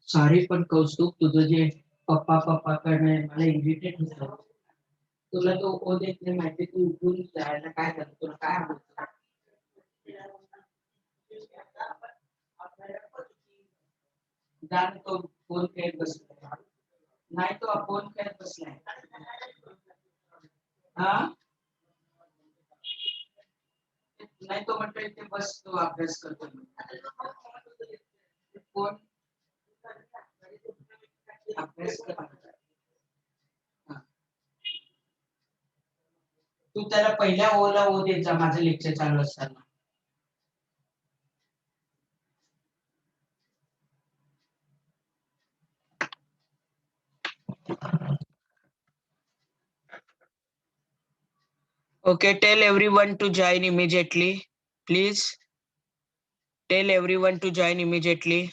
Sorry पण कौस्तुभ तुझं जे पप्पा पप्पा करणे मला इरिटेट होतं. तुला तो ओ देत नाही माहिती तू उठून जायला काय करतो तुला काय आवडतं जाण तो फोन खेळत बसलाय नाही तो फोन खेळत बसलाय हा नाही तो म्हणतो इथे बस तो अभ्यास करतो फोन अभ्यास कर हा. तू त्याला पहिल्या ओला ओ देत जा माझं लेक्चर चालू असताना Okay, tell everyone to join immediately. Please tell everyone to join immediately.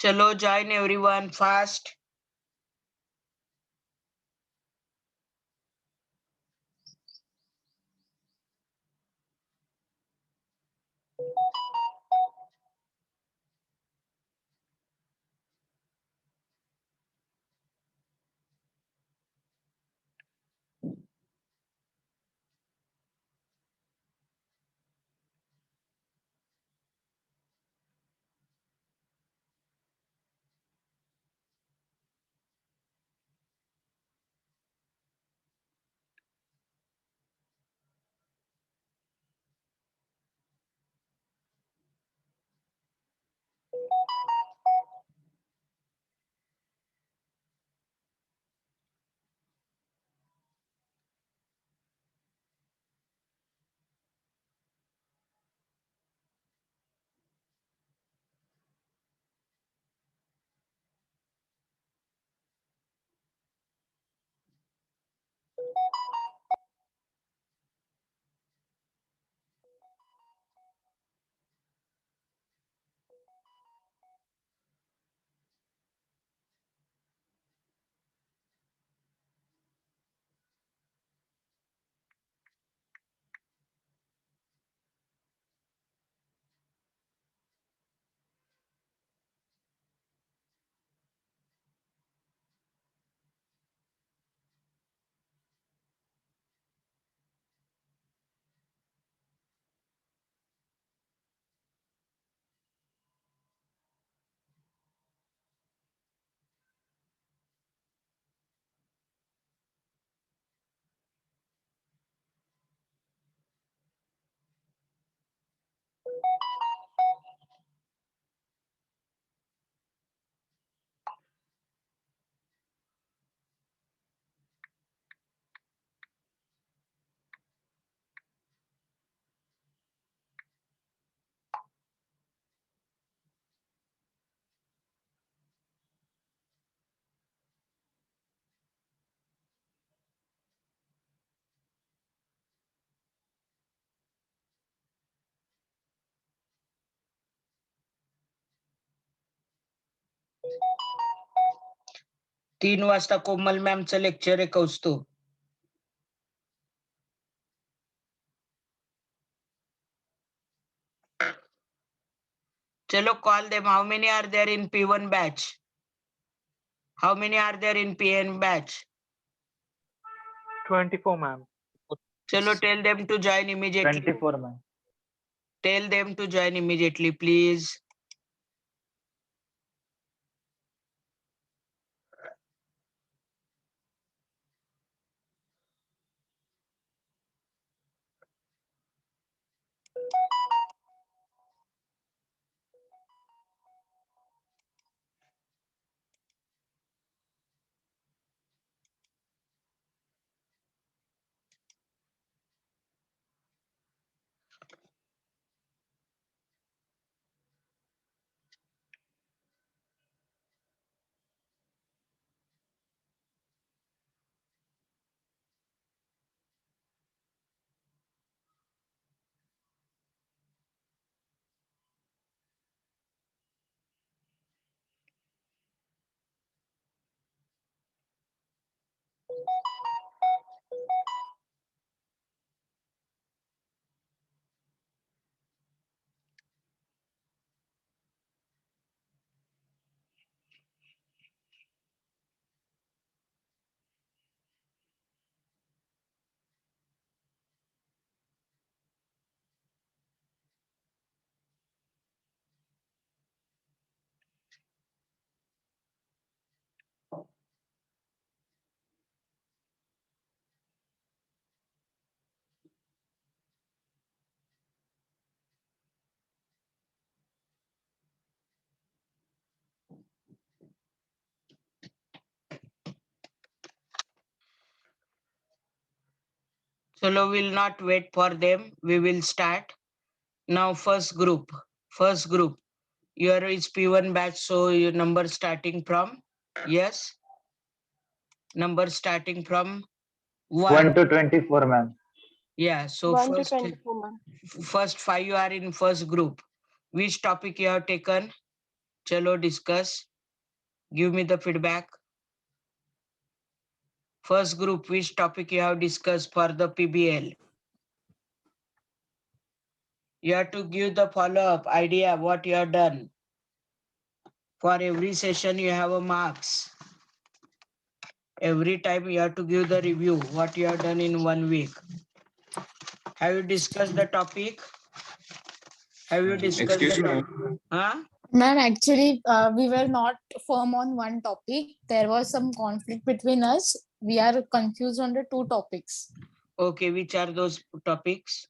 Chalo, join everyone fast. 3 वाजता कोमल मॅमचं लेक्चर आहे कौस्तुभ. Chalo, call them. How many are there in P1 batch? How many are there in PN batch? 24, ma'am. Chalo, tell them to join immediately. 24, ma'am. Tell them to join immediately, please. Chalo, we'll not wait for them. We will start. Now, first group. Your is P1 batch, so your number starting from, yes? Number starting from 1 to 24, ma'am. Yeah, so 1 to 24, ma'am. first 5 you are in first group. Which topic you have taken? Chalo, discuss. Give me the feedback. First group, which topic you have discussed for the PBL? You have to give the follow-up idea what you have done. For every session you have a marks. Every time you have to give the review what you have done in 1 week. Have you discussed the topic? Have you discussed Excuse the me. topic? Huh? Ma'am, actually, we were not firm on one topic. There was some conflict between us. We are confused on the two topics. Okay, which are those topics?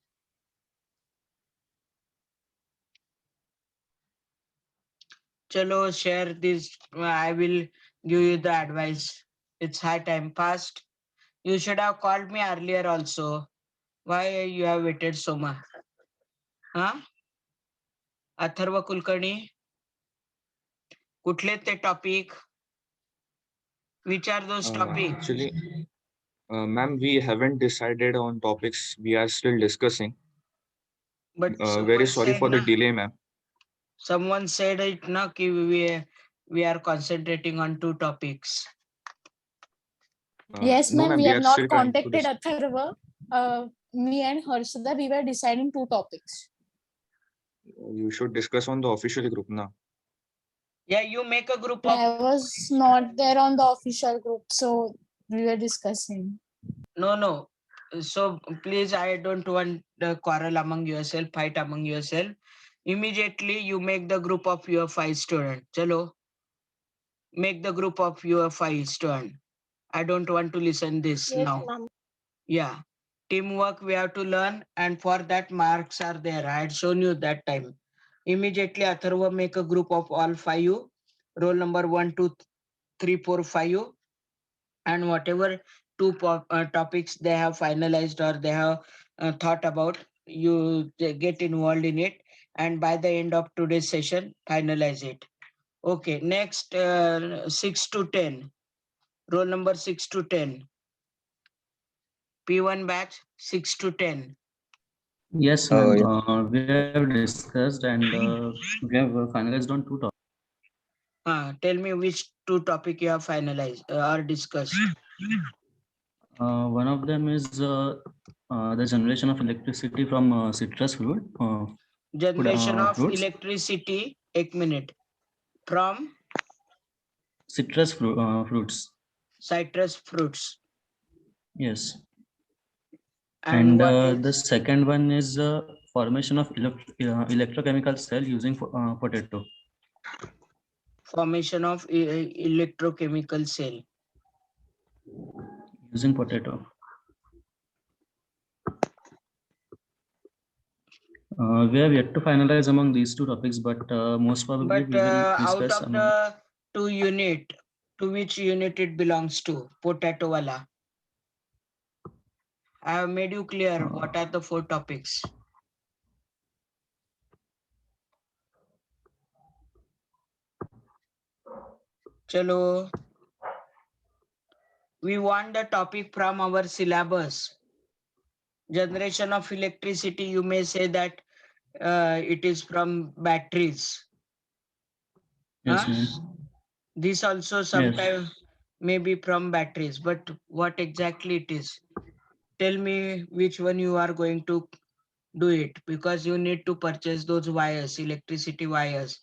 Chalo, share this. I will give you the advice. It's high time fast. You should have called me earlier also. Why you have waited so much? Huh? Atharva Kulkarni कुठले ते topic? Which are those topics? Actually, ma'am, we haven't decided on topics. We are still discussing. But Very sorry for the delay, ma'am. Someone said it na ki we are concentrating on two topics. Yes, no, ma'am, we we have are not still trying to contacted Atharva. Me and Harshada, we were deciding two topics. You should discuss on the official group now. Yeah, you make a group of. I was not there on the official group, so we were discussing. No. So please, I don't want the quarrel among yourself, fight among yourself. Immediately you make the group of your 5 students. Chalo, make the group of your 5 students. I don't want to listen this Yes, now. ma'am. Yeah, teamwork we have to learn, and for that marks are there. I had shown you that time. Immediately Atharva make a group of all 5, roll number 1, 2, 3, 4, 5, and whatever 2 topics they have finalized or they have thought about, you get involved in it, and by the end of today's session finalize it. Okay, next 6 to 10, roll number 6 to 10, P1 batch 6 to 10. Yes, ma'am. We have discussed and we have finalized on two topics. Tell me which two topic you have finalized or discussed? One of them is the generation of electricity from citrus fruit. Generation of Fruits. electricity, 1 minute, from Citrus fruits. citrus fruits. Yes. And what The else? second one is formation of electrochemical cell using potato. Formation of electrochemical cell. Using potato. We have yet to finalize among these two topics, but most probably But we will out discuss of among. the 2 unit, to which unit it belongs to? Potato wala. I have made you clear what are the 4 topics. Chalo. We want the topic from our syllabus. Generation of electricity, you may say that it is from batteries. Yes, Huh? ma'am. This also sometimes may be from batteries, but what exactly it is? Tell me which one you are going to do it, because you need to purchase those wires, electricity wires.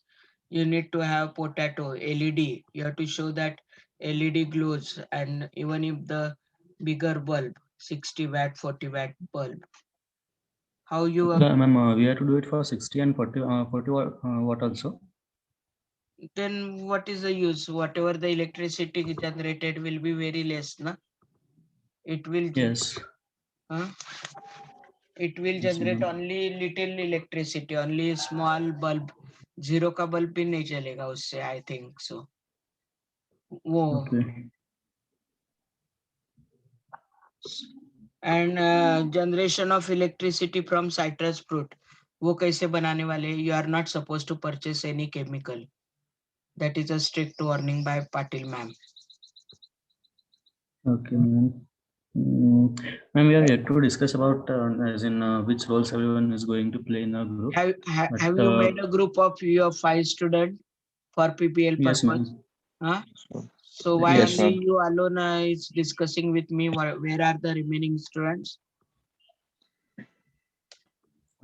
You need to have potato, LED. You have to show that LED glows, and even if the bigger bulb, 60 watt, 40 watt bulb. How you Ma'am, we have to do it for 60 and 40 watt also. then what is the use? Whatever the electricity generated will be very less, na? It will Yes. huh? It will Yes, generate ma'am. only little electricity, only small bulb. Zero का bulb भी नहीं चलेगा उससे, I think so. वो Okay. and generation of electricity from citrus fruit. वो कैसे बनाने वाले? You are not supposed to purchase any chemical. That is a strict warning by Patil ma'am. Okay, ma'am. Ma'am, we have yet to discuss about as in which roles everyone is going to play in a group. Have you made a group of your 5 students for PPL Yes, purpose? ma'am. Huh? So why Yes, only you alone is discussing with me? Where are the remaining students?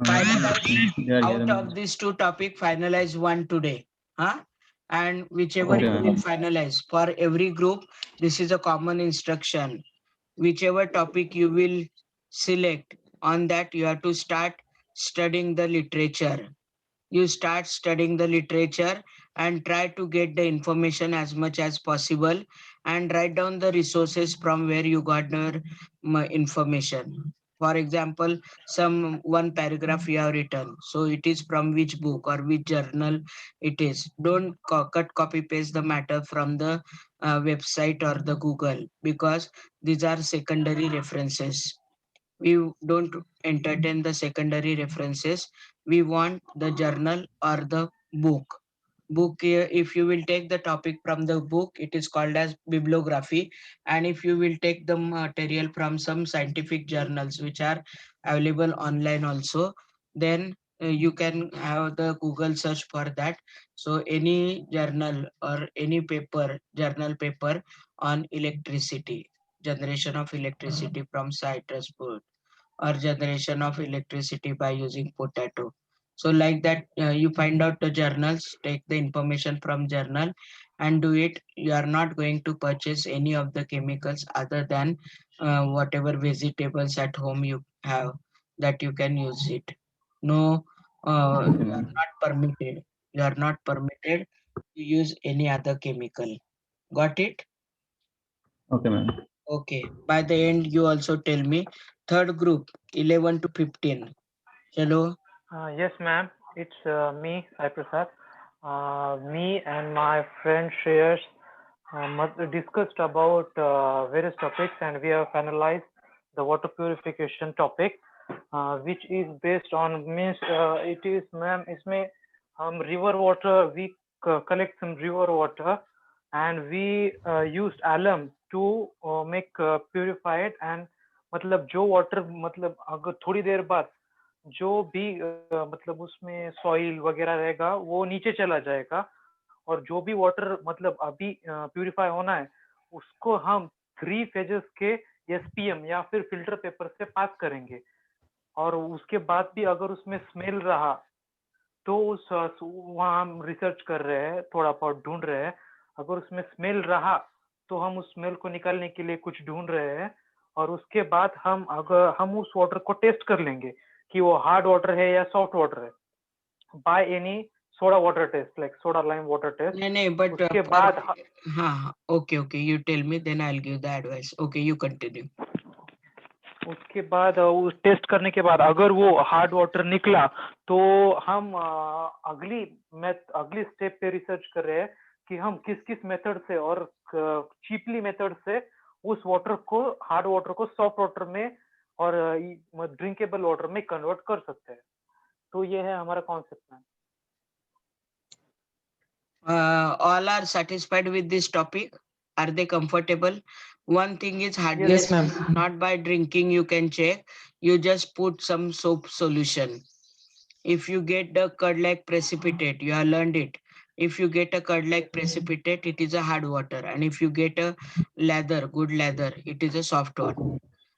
Finalize they are here, out ma'am. of these 2 topics, finalize one today. Huh? And whichever Okay, you will ma'am. finalize for every group, this is a common instruction. Whichever topic you will select, on that you have to start studying the literature. You start studying the literature and try to get the information as much as possible, and write down the resources from where you got the information. For example, some one paragraph you have written, so it is from which book or which journal it is. Don't cut copy paste the matter from the website or the Google, because these are secondary references. We don't entertain the secondary references. We want the journal or the book. If you will take the topic from the book, it is called as bibliography. And if you will take the material from some scientific journals which are available online also, then you can have the Google search for that. So any journal or any journal paper on electricity, generation of electricity from citrus fruit, or generation of electricity by using potato. So like that, you find out the journals, take the information from journal and do it. You are not going to purchase any of the chemicals other than whatever vegetables at home you have, that you can use it. No, you are not permitted. You are not permitted to use any other chemical. Got it? Okay, ma'am. Okay. By the end, you also tell me. Third group, 11 to 15. Hello. Yes, ma'am. It's me, Sai Prasad. Me and my friend Shreyas discussed about various topics, and we have finalized the water purification topic, which is based on means it is, ma'am, इसमें हम river water, we collect some river water, and we used alum to make purified, and मतलब जो water मतलब अगर थोड़ी देर बाद जो भी मतलब उसमें सॉइल वगैरह रहेगा वो नीचे चला जाएगा, और जो भी वाटर मतलब अभी प्यूरिफाई होना है उसको हम 3 फेजेस के SPM या फिर फिल्टर पेपर से पास करेंगे। और उसके बाद भी अगर उसमें स्मेल रहा तो उस वहाँ हम रिसर्च कर रहे हैं, थोड़ा बहुत ढूंढ रहे हैं। अगर उसमें स्मेल रहा तो हम उस स्मेल को निकालने के लिए कुछ ढूंढ रहे हैं। और उसके बाद हम उस वाटर को टेस्ट कर लेंगे कि वो हार्ड वाटर है या सॉफ्ट वाटर है, by any soda water taste, like soda lime water taste. नहीं, but उसके for बाद हाँ, okay, you tell me, then I'll give the advice. Okay, you continue. उसके बाद उस टेस्ट करने के बाद अगर वो हार्ड वाटर निकला तो हम अगली स्टेप पे रिसर्च कर रहे हैं कि हम किस किस मेथड से और चीपली मेथड से उस वाटर को, हार्ड वाटर को सॉफ्ट वाटर में और ड्रिंकेबल वाटर में कन्वर्ट कर सकते हैं। तो ये है हमारा concept. All are satisfied with this topic? Are they comfortable? One thing is hardness. Yes, ma'am. Not by drinking you can check. You just put some soap solution. If you get the curd-like precipitate, you have learned it. If you get a curd-like precipitate, it is a hard water. And if you get a lather, good lather, it is a soft water.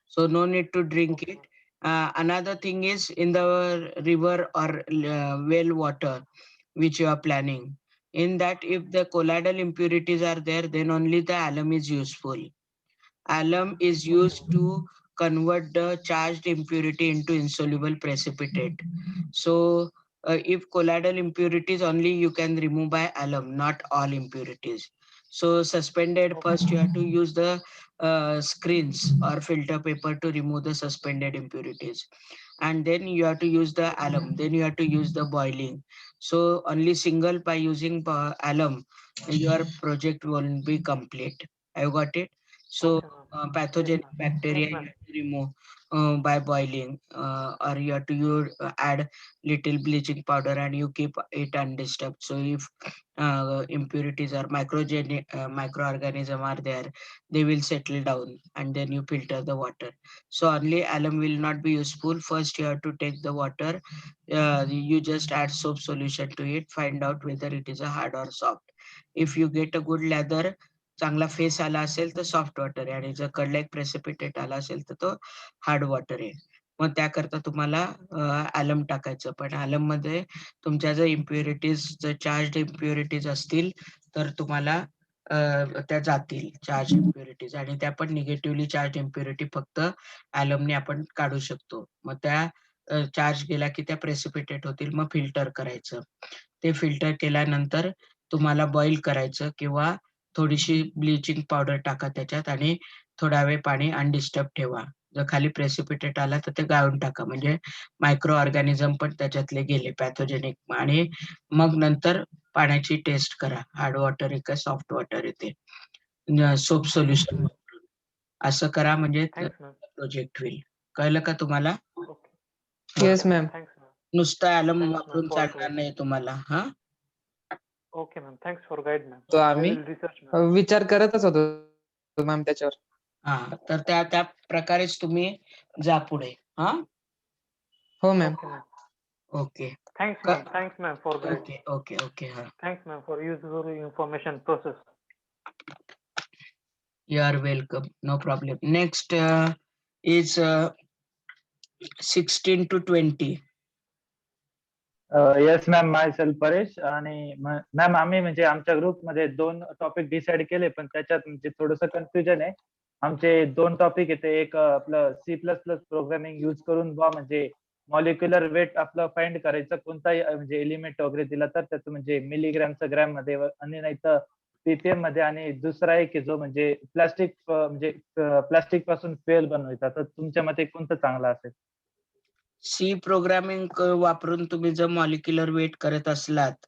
So no need to drink it. Another thing is in the river or well water, which you are planning. In that, if the colloidal impurities are there, then only the alum is useful. Alum is used to convert the charged impurity into insoluble precipitate. So if colloidal impurities only you can remove by alum, not all impurities. So suspended, first you have to use the screens or filter paper to remove the suspended impurities. And then you have to use the alum, then you have to use the boiling. So only single by using alum, your project won't be complete. I got it. So pathogenic bacteria you have to remove by boiling, or you have to add little bleaching powder and you keep it undisturbed. So if impurities or microorganism are there, they will settle down and then you filter the water. So only alum will not be useful. First you have to take the water, you just add soap solution to it, find out whether it is a hard or soft. If you get a good lather, चांगला face आला असेल तर soft water आहे, आणि जर कडलाईक precipitate आला असेल तर तो हार्ड वॉटर आहे. मग त्याकरता तुम्हाला ॲलम टाकायचं. पण ॲलम मध्ये तुमच्या जर इम्प्युरिटीज, जर चार्ज इम्प्युरिटीज असतील तर तुम्हाला त्या जातील चार्ज इम्प्युरिटीज, आणि त्या पण निगेटिव्हली चार्ज इम्प्युरिटी फक्त ॲलमने आपण काढू शकतो. मग त्या चार्ज गेला की त्या प्रेसिपिटेट होतील, मग फिल्टर करायचं. ते फिल्टर केल्यानंतर तुम्हाला बॉईल करायचं किंवा थोडीशी ब्लिचिंग पावडर टाका त्याच्यात आणि थोडा वेळ पाणी अनडिस्टर्ब ठेवा. जर खाली प्रेसिपिटेट आला तर ते गाळून टाका, म्हणजे मायक्रो ऑर्गॅनिझम पण त्याच्यातले गेले पॅथोजेनिक. आणि मग नंतर पाण्याची टेस्ट करा, हार्ड वॉटर आहे का सॉफ्ट वॉटर येते, सोप सोल्युशन वापरून. असं करा म्हणजे प्रोजेक्ट होईल. कळलं का तुम्हाला? Yes ma'am. नुसतं ॲलम वापरून चालणार नाही तुम्हाला. हा, okay ma'am, thanks for guide ma'am. तो आम्ही विचार करतच होतो मॅम त्याच्यावर. हा, तर त्या प्रकारेच तुम्ही जा पुढे. हा, हो ma'am. Okay, thanks ma'am for guide. Okay okay okay. हा, thanks ma'am for useful information process. You are welcome, no problem. Next is 16 to 20. Yes ma'am, my self Paresh. आणि मॅम आम्ही म्हणजे आमच्या ग्रुपमध्ये 2 टॉपिक डिसाइड केले, पण त्याच्यात म्हणजे थोडंसं कन्फ्युजन आहे. आमचे 2 टॉपिक येते. एक आपलं C++ प्रोग्रामिंग यूज करून म्हणजे मॉलिक्युलर वेट आपलं फाइंड करायचं, कोणताही म्हणजे एलिमेंट वगैरे दिला तर त्याचं म्हणजे मिलीग्रॅमचं ग्रॅम मध्ये आणि नाही तर PPM मध्ये. आणि दुसरा एक जो म्हणजे प्लास्टिक पासून फ्युएल बनवायचा. तर तुमच्या मते कोणतं चांगलं असेल? सी प्रोग्रामिंग वापरून तुम्ही जर मॉलिक्युलर वेट करत असलात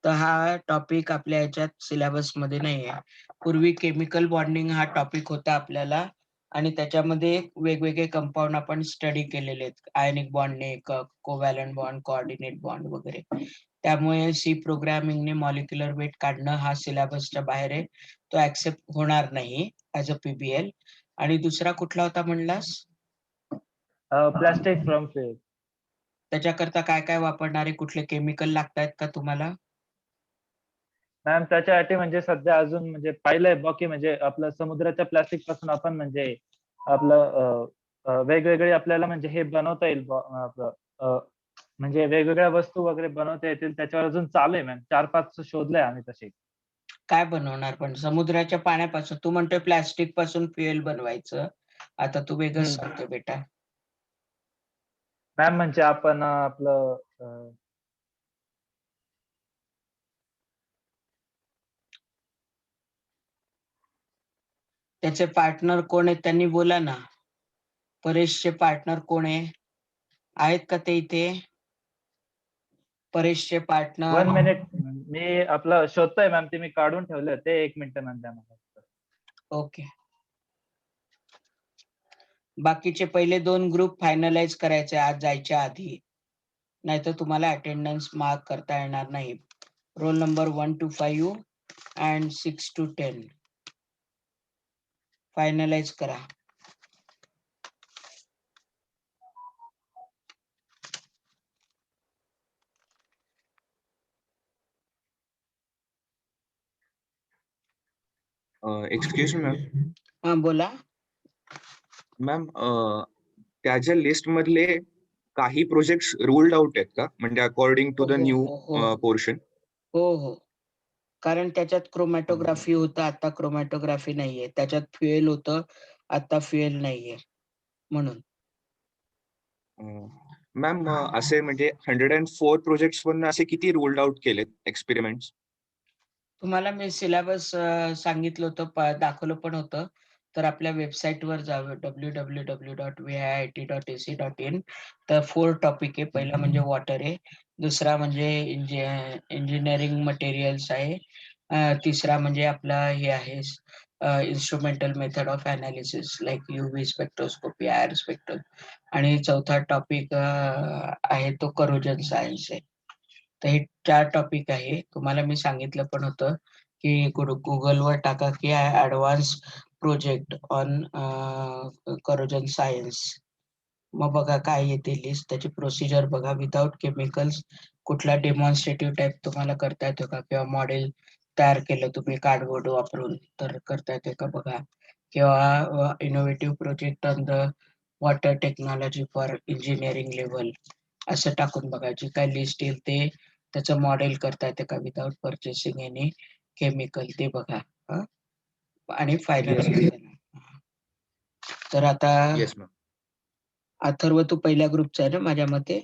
तर हा टॉपिक आपल्या याच्यात सिलेबस मध्ये नाही आहे. पूर्वी केमिकल बॉन्डिंग हा टॉपिक होता आपल्याला, आणि त्याच्यामध्ये वेगवेगळे कंपाऊंड आपण स्टडी केलेले आहेत, आयनिक बॉन्डने, कोव्हॅलंट बॉन्ड, कोऑर्डिनेट बॉन्ड वगैरे. त्यामुळे सी प्रोग्रामिंगने मॉलिक्युलर वेट काढणं हा सिलेबसच्या बाहेर आहे, तो ऍक्सेप्ट होणार नाही ऍज अ PBL. आणि दुसरा कुठला होता म्हणलास? Plastic from fuel. त्याच्याकरता काय काय वापरणारे, कुठले केमिकल लागतायत का तुम्हाला? मॅम त्याच्यासाठी म्हणजे सध्या अजून म्हणजे पाहिलंय बाकी म्हणजे आपलं समुद्राच्या प्लास्टिक पासून आपण म्हणजे आपलं वेगवेगळे आपल्याला म्हणजे हे बनवता येईल आपलं म्हणजे वेगवेगळ्या वस्तू वगैरे बनवता येतील त्याच्यावर अजून चालू आहे मॅम 4-5 शोधलंय आम्ही तसे. काय बनवणार पण समुद्राच्या पाण्यापासून? तू म्हणतोय प्लास्टिक पासून फ्युएल बनवायचं. आता तू वेगळंच सांगतोय बेटा. मॅम म्हणजे आपण आपलं त्याचे पार्टनर कोण आहेत त्यांनी बोला ना. परेशचे पार्टनर कोण आहेत का ते इथे? परेशचे 1 पार्टनर. मिनिट मी आपलं शोधतोय मॅम ते मी काढून ठेवले होते 1 मिनिट मॅम द्या मला. ओके. बाकीचे पहिले 2 ग्रुप फायनलाइज करायचे आज जायच्या आधी. नाहीतर तुम्हाला अटेंडन्स मार्क करता येणार नाही. Roll number 1 to 5 and 6 to 10 finalise करा. Excuse me ma'am. हा बोला. मॅम त्याच्या लिस्ट मधले काही प्रोजेक्ट्स रूल्ड आउट आहेत का? म्हणजे अकॉर्डिंग टू द हो, न्यू हो, हो. पोर्शन. हो. कारण त्याच्यात क्रोमॅटोग्राफी होतं, आता क्रोमॅटोग्राफी नाहीये. त्याच्यात फ्युएल होतं, आता फ्युएल नाहीये. म्हणून. मॅम असे म्हणजे 104 प्रोजेक्ट्स मधून असे किती रूल्ड आउट केलेत एक्सपेरिमेंट्स? तुम्हाला मी सिलेबस सांगितलं होतं, दाखवलं पण होतं. तर आपल्या वेबसाईटवर जावं www.viit.ac.in. तर 4 टॉपिक आहे. पहिला म्हणजे वॉटर आहे, दुसरा म्हणजे इंजिनिअरिंग मटेरियल्स आहे, तिसरा म्हणजे आपला हे आहे instrumental method of analysis like UV spectroscopy, IR spectro, आणि चौथा टॉपिक आहे तो करोजन सायन्स आहे. तर हे 4 टॉपिक आहे. तुम्हाला मी सांगितलं पण होतं की गुगलवर टाका की advance project on corrosion science. मग बघा काय येते लिस्ट, त्याची प्रोसिजर बघा. विदाउट केमिकल्स कुठला डेमॉन्स्ट्रेटिव्ह टाईप तुम्हाला करता येतो का, किंवा मॉडेल तयार केलं तुम्ही कार्डबोर्ड वापरून तर करता येते का बघा, किंवा innovative project on the water technology for engineering level असं टाकून बघा. जी काय लिस्ट येईल ते त्याचं मॉडेल करता येते का विदाउट परचेसिंग एनी केमिकल ते बघा. आणि फायनल. तर आता येस मॅम. अथर्व तू पहिल्या ग्रुपचा आहे ना माझ्या मते?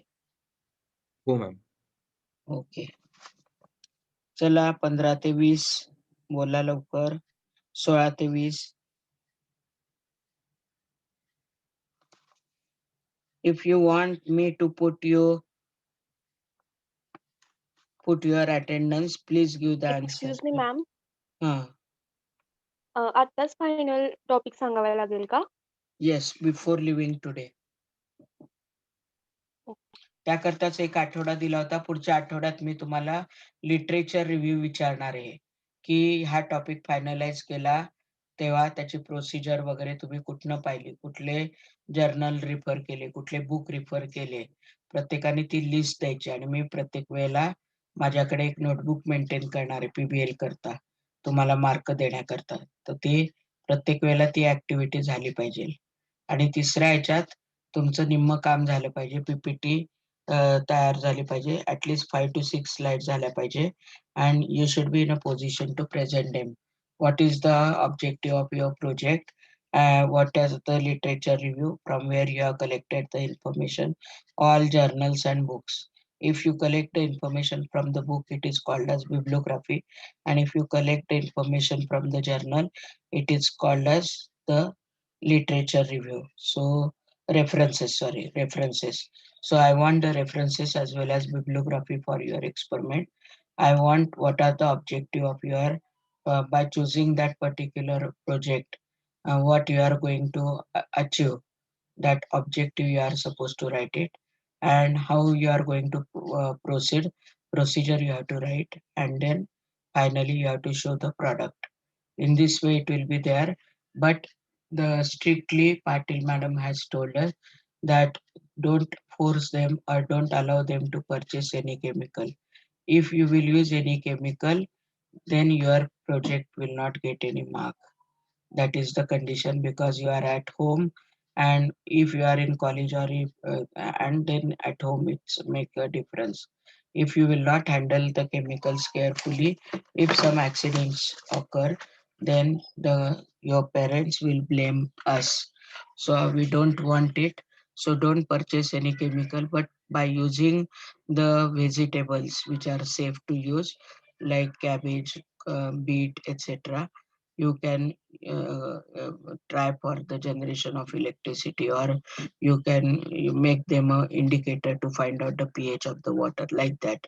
हो मॅम. ओके. चला 15 ते 20 बोला लवकर. 16 ते 20. If you want me to put your attendance, please give the answer. Excuse me ma'am, हा. आत्ताच फायनल टॉपिक सांगावा लागेल का? Yes, before leaving today. त्याकरताच एक आठवडा दिला होता. पुढच्या आठवड्यात मी तुम्हाला लिटरेचर रिव्ह्यू विचारणार आहे की हा टॉपिक फायनलाइज केला तेव्हा त्याची प्रोसिजर वगैरे तुम्ही कुठनं पाहिली, कुठले जर्नल रिफर केले, कुठले बुक रिफर केले. प्रत्येकाने ती लिस्ट द्यायची आणि मी प्रत्येक वेळेला माझ्याकडे एक नोटबुक मेंटेन करणार आहे PBL करता, तुम्हाला मार्क देण्याकरता. तर ती प्रत्येक वेळेला ती ऍक्टिव्हिटी झाली पाहिजे. आणि तिसऱ्या ह्याच्यात तुमचं निम्म काम झालं पाहिजे. PPT तयार झाली पाहिजे. ऍटलीस्ट 5 to 6 स्लाइड झाल्या पाहिजे. And you should be in a position to present them. What is the objective of your project? What is the literature review? From where you have collected the information? All journals and books. If you collect the information from the book, it is called as bibliography. And if you collect the information from the journal, it is called as the literature review. So references. So I want the references as well as bibliography for your experiment. I want what are the objective of your by choosing that particular project, what you are going to achieve, that objective you are supposed to write it, and how you are going to proceed, procedure you have to write, and then finally you have to show the product. In this way it will be there, but the strictly Patil madam has told us that don't force them or don't allow them to purchase any chemical. If you will use any chemical, then your project will not get any mark. That is the condition, because you are at home, and if you are in college, or if and then at home it's make a difference. If you will not handle the chemicals carefully, if some accidents occur, then your parents will blame us. So we don't want it. So don't purchase any chemical, but by using the vegetables which are safe to use, like cabbage, beet, etc., you can try for the generation of electricity, or you make them a indicator to find out the pH of the water, like that.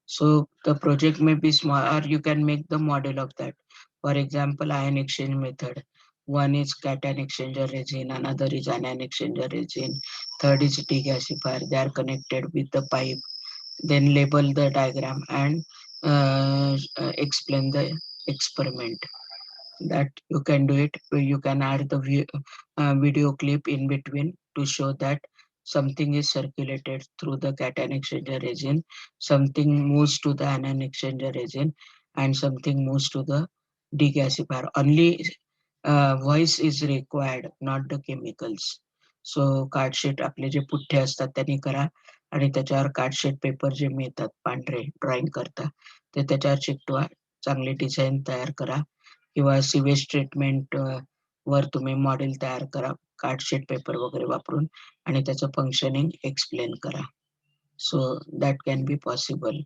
So the project may be small, or you can make the model of that. For example, ion exchange method. One is cation exchanger resin, another is anion exchanger resin, third is degasifier. They are connected with the pipe. Then label the diagram and explain the experiment. That you can do it. You can add the video clip in between to show that something is circulated through the cation exchanger resin, something moves to the anion exchanger resin, and something moves to the degasifier. Only voice is required, not the chemicals. So card sheet आपले जे पुठ्ठे असतात त्यांनी करा, आणि त्याच्यावर card sheet paper जे मिळतात पांढरे drawing करता, ते त्याच्यावर चिकटवा. चांगली डिझाईन तयार करा, किंवा सिवेज ट्रीटमेंट वर तुम्ही मॉडेल तयार करा कार्डशीट पेपर वगैरे वापरून, आणि त्याचं फंक्शनिंग एक्सप्लेन करा. So that can be possible.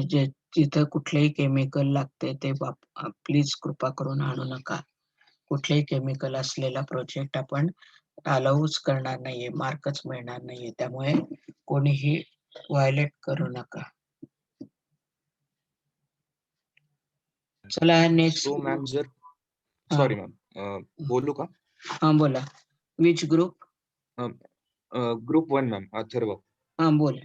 जे जिथं कुठलेही केमिकल लागते ते प्लीज कृपा करून आणू नका. कुठलेही केमिकल असलेला प्रोजेक्ट आपण अलाउच करणार नाहीये, मार्कच मिळणार नाहीये. त्यामुळे कोणीही व्हायलेट करू नका. चला नेक्स्ट. सो मॅम जर सॉरी मॅम बोलू का? हा बोला. Which group? Group 1 ma'am, Atharva. हा बोल.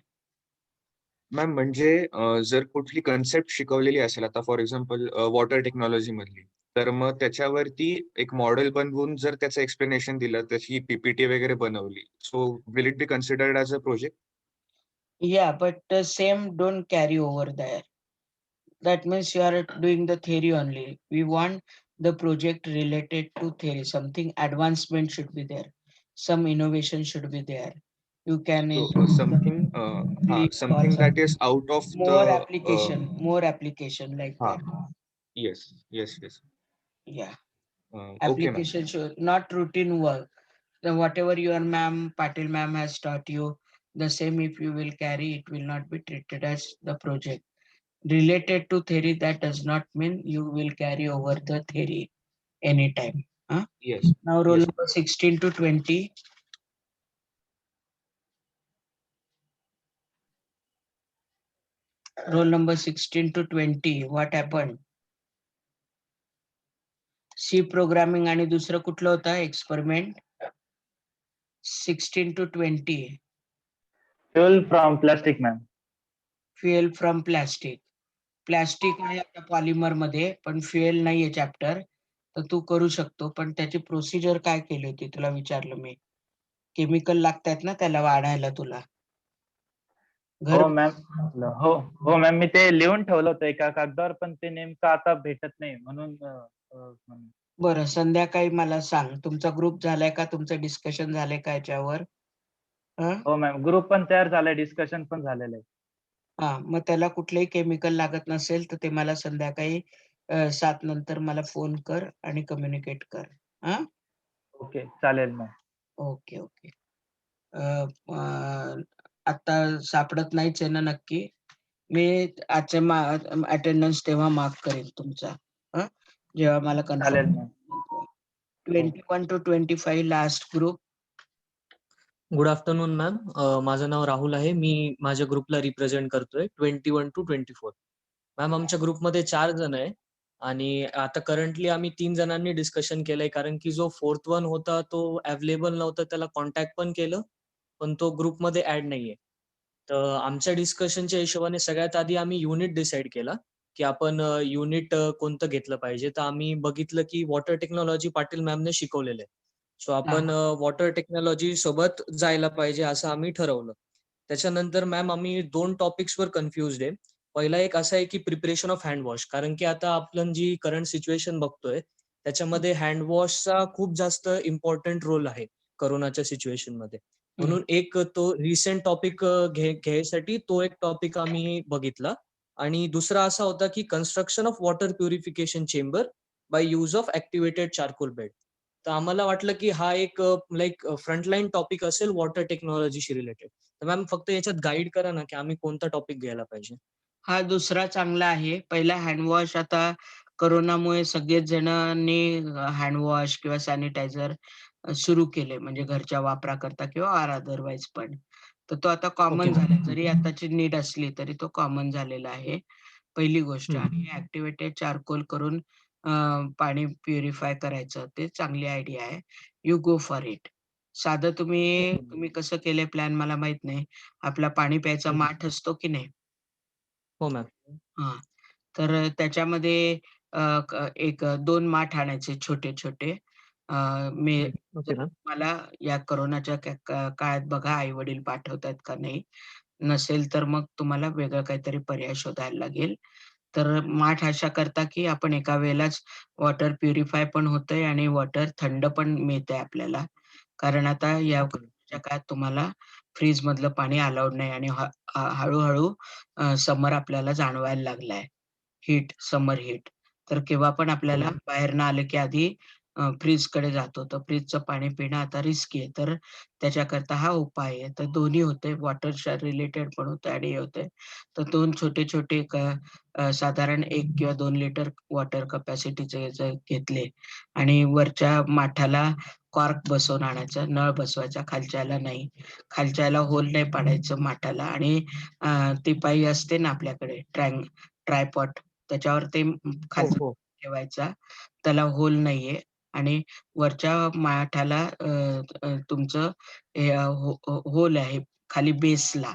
मॅम म्हणजे जर कुठली कन्सेप्ट शिकवलेली असेल, आता फॉर एक्झाम्पल वॉटर टेक्नॉलॉजी मधली, तर मग त्याच्यावरती एक मॉडेल बनवून जर त्याचं एक्सप्लेनेशन दिलं, त्याची पीपीटी वगैरे बनवली, so will it be considered as a project? Yeah, but the same don't carry over there. That means you are doing the theory only. We want the project related to theory. Something advancement should be there. Some innovation should be there. You can something click or something that is out of the more application like हा that. Yes yes yes. Yeah, okay ma'am. application should not routine work. Then whatever your ma'am, Patil ma'am has taught you, the same if you will carry, it will not be treated as the project. Related to theory, that does not mean you will carry over the theory anytime. Yes. Now roll Yes. number 16 to 20. Roll number 16 to 20. What happened? C programming आणि दुसरं कुठलं होतं experiment? 16 to 20. Fuel from plastic ma'am. Fuel from plastic. Plastic आहे आता polymer मध्ये, पण fuel नाहीये chapter. तर तू करू शकतो, पण त्याची प्रोसिजर काय केली होती तुला विचारलं मी. केमिकल लागतात ना त्याला वाढायला तुला. हो मॅम. हो मॅम, मी ते लिहून ठेवलं होतं एका कागदावर, पण ते नेमकं आता भेटत नाही म्हणून. बरं, संध्याकाळी मला सांग. तुमचा ग्रुप झालाय का? तुमचं डिस्कशन झालंय का याच्यावर? हो मॅम, ग्रुप पण तयार झालाय, डिस्कशन पण झालेलं आहे. हा, मग त्याला कुठलंही केमिकल लागत नसेल तर ते मला संध्याकाळी 7 नंतर मला फोन कर आणि कम्युनिकेट कर. हा, ओके चालेल मॅम. Okay okay. आता सापडत नाहीच आहे ना नक्की? मी आजचे अटेंडन्स तेव्हा मार्क करेल तुमचा, जेव्हा मला चालेल confirm. Ma'am. 21 to 25 last group. Good afternoon ma'am. माझं नाव राहुल आहे. मी माझ्या ग्रुपला रिप्रेझेंट करतोय 21 to 24. मॅम आमच्या ग्रुपमध्ये 4 जण आहे, आणि आता करंटली आम्ही 3 जणांनी डिस्कशन केलंय, कारण की जो 4th वन होता तो अवेलेबल नव्हता. त्याला कॉन्टॅक्ट पण केलं, पण तो ग्रुपमध्ये ऍड नाहीये. तर आमच्या डिस्कशनच्या हिशोबाने सगळ्यात आधी आम्ही युनिट डिसाईड केला की आपण युनिट कोणतं घेतलं पाहिजे. तर आम्ही बघितलं की वॉटर टेक्नॉलॉजी पाटील मॅमने शिकवलेलं आहे. सो आपण वॉटर टेक्नॉलॉजी सोबत जायला पाहिजे असं आम्ही ठरवलं. त्याच्यानंतर मॅम आम्ही 2 टॉपिक्सवर कन्फ्युज्ड आहे. पहिला एक असा आहे की प्रिपरेशन ऑफ हँड वॉश. कारण की आता आपण जी करंट सिच्युएशन बघतोय, त्याच्यामध्ये हँड वॉशचा खूप जास्त इम्पॉर्टंट रोल आहे कोरोनाच्या सिच्युएशनमध्ये. म्हणून एक तो रिसेंट टॉपिक घ्यायसाठी तो एक टॉपिक आम्ही बघितला. आणि दुसरा असा होता की construction of water purification chamber by use of activated charcoal bed. तर आम्हाला वाटलं की हा एक फ्रंटलाईन टॉपिक असेल वॉटर टेक्नॉलॉजीशी रिलेटेड. तर मॅम फक्त याच्यात गाईड करा ना की आम्ही कोणता टॉपिक घ्यायला पाहिजे? हा दुसरा चांगला आहे. पहिला हँडवॉश आता कोरोनामुळे सगळेच जणांनी हँडवॉश किंवा सॅनिटायझर सुरू केले म्हणजे घरच्या वापराकरता किंवा अदरवाईज पण. तर तो आता कॉमन ओके. झाला. जरी आताची नीड असली तरी तो कॉमन झालेला आहे. पहिली गोष्ट हं. आणि ॲक्टिव्हेटेड चारकोल करून पाणी प्युरिफाय करायचं ते चांगली आयडिया आहे. You go for it. साधं तुम्ही कसं केलंय प्लॅन मला माहीत नाही. आपला पाणी प्यायचा हं. माठ असतो की नाही? हो मॅम. हां. तर त्याच्यामध्ये एक 2 माठ आणायचे छोटे-छोटे. अ, मी जर ओके मॅम. तुम्हाला या कोरोनाच्या काळात बघा आई-वडील पाठवतायत का नाही. नसेल तर मग तुम्हाला वेगळं काहीतरी पर्याय शोधायला लागेल. तर माठ अशा करता, की आपण एका वेळेलाच वॉटर प्युरिफाय पण होतंय आणि वॉटर थंड पण मिळतंय आपल्याला. कारण आता या ओके. कोरोनाच्या काळात तुम्हाला फ्रीजमधलं पाणी अलाउड नाही आणि हळू-हळू समर आपल्याला जाणवायला लागलाय. Summer heat. तर केव्हा पण आपल्याला हं. बाहेरनं आलं की आधी फ्रीजकडे जातो. तर फ्रीजचं पाणी पिणं आता रिस्की आहे. तर त्याच्याकरता हा उपाय आहे. तर दोन्ही होते वॉटरच्या रिलेटेड पण होतं आणि हे होतंय. तर 2 छोटे-छोटे साधारण 1 किंवा 2 लिटर वॉटर कपॅसिटीचे जर घेतले आणि वरच्या माठाला कॉर्क बसवून आणायचा, नळ बसवायचा, खालच्याला नाही. खालच्याला होल नाही पाडायचं माठाला आणि टिपाई असते ना आपल्याकडे ट्रायपॉड त्याच्यावर ते हो, खालचा हो. ठेवायचा. त्याला होल नाहीये आणि वरच्या माठाला तुमचं हे होल आहे खाली बेसला.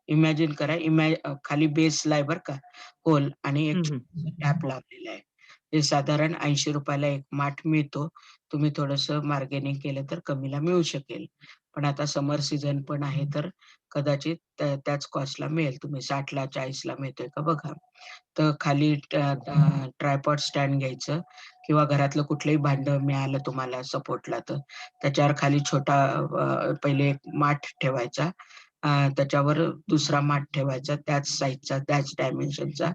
इमॅजिन करा खाली बेसला आहे बरं का होल आणि एक हं, हं. छोटासा टॅप लावलेला आहे. ते साधारण ₹80 ला एक माठ मिळतो. तुम्ही थोडंसं बार्गेनिंग केलं तर कमीला मिळू शकेल. पण आता समर सीझन पण आहे तर कदाचित त्याच कॉस्टला मिळेल. तुम्ही 60 ला 40 ला मिळतोय का बघा. तर खाली ट्रायपॉड स्टँड घ्यायचं किंवा घरातलं कुठलंही भांडं मिळालं तुम्हाला सपोर्टला तर त्याच्यावर खाली छोटा पहिले एक माठ ठेवायचा. त्याच्यावर दुसरा माठ ठेवायचा त्याच साइजचा, त्याच डायमेन्शनचा